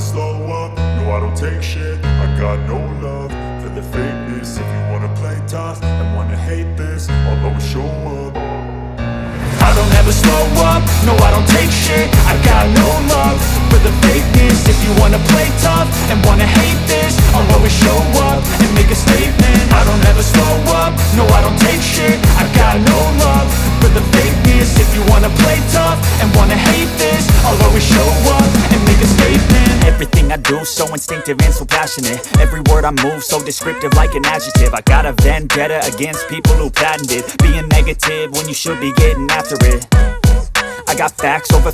slow up, no I don't take shit. I got no love for the fakeness. If you wanna play tough and wanna hate this, I'll always show up. I don't ever slow up, no I don't take shit. I got no love for the fakeness. If you wanna play tough and wanna hate this, I'll always show up and make a statement. I don't ever slow up, no I don't take shit. I got no love for the fakeness. If you wanna play tough and wanna hate this, I'll always show up and make a statement. Everything I do so instinctive and so passionate. Every word I move so descriptive like an adjective. I got a vendetta against people who patented being negative when you should be getting after it. I got facts over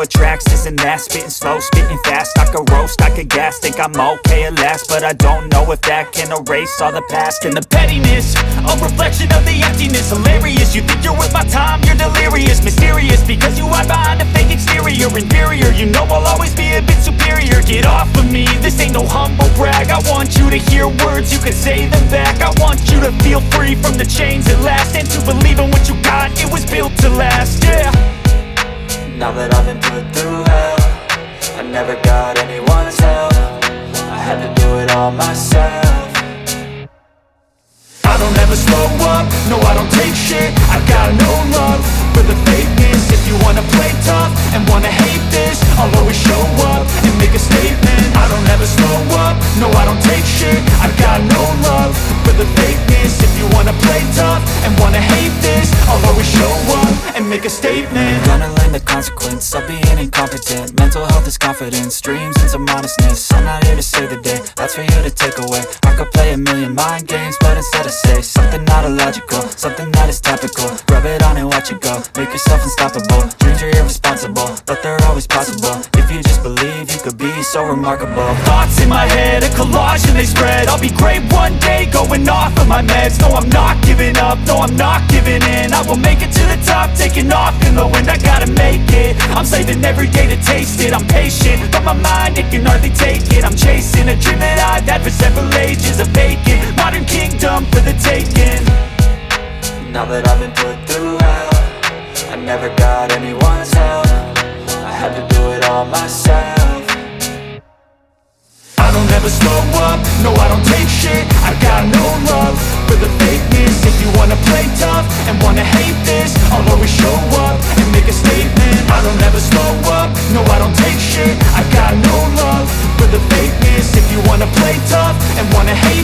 tracks, this and that. Spitting slow, spitting fast, I could roast, I could gas. Think I'm okay at last, but I don't know if that can erase all the past. And the pettiness, a reflection of the emptiness. Hilarious, you think you're worth my time, you're delirious. Mysterious, because you hide behind a fake exterior. Inferior, you know I'll always be a bit superior. Get off of me, this ain't no humble brag. I want you to hear words, you can say them back. I want you to feel free from the chains at last, and to believe in what you got, it was built to last, yeah. Now that I've been put through hell, I never got anyone's help. I had to do it all myself. I don't ever slow up, no I don't take shit. I got no love for the fakeness. If you wanna play tough and wanna hate this, I'll always show up and make a statement. I don't ever slow up, no I don't take shit. I got no love for the fakeness. If you wanna play tough and wanna hate this, I'll always show up and make a statement. Gonna learn the consequence of being incompetent. Mental health is confidence, dreams and some modestness. I'm not here to save the day, that's for you to take away. I could play a million mind games, but instead I say something not illogical, something that is topical. Rub it on and watch it go, make yourself unstoppable. Dreams are irresponsible, but they're always possible. If you just believe, you could be so remarkable. Thoughts in my head, a collage and they spread. I'll be great one day, going off of my meds. No, I'm not giving up, no, I'm not giving in. I will make it to the top, taking off in the wind. I gotta make it, I'm saving every day to taste it. I'm patient, but my mind, it can hardly take it. I'm chasing a dream that I've had for several ages. A vacant, modern kingdom for the taking. Now that I've been put through hell, I never got anyone's help. I had to do it all myself. I don't ever slow up, no I don't take shit. I got no love for the fakeness. If you wanna play tough and wanna hate this, I'll always show up and make a statement. I don't ever slow up, no I don't take shit. I got no love for the fakeness. If you wanna play tough and wanna hate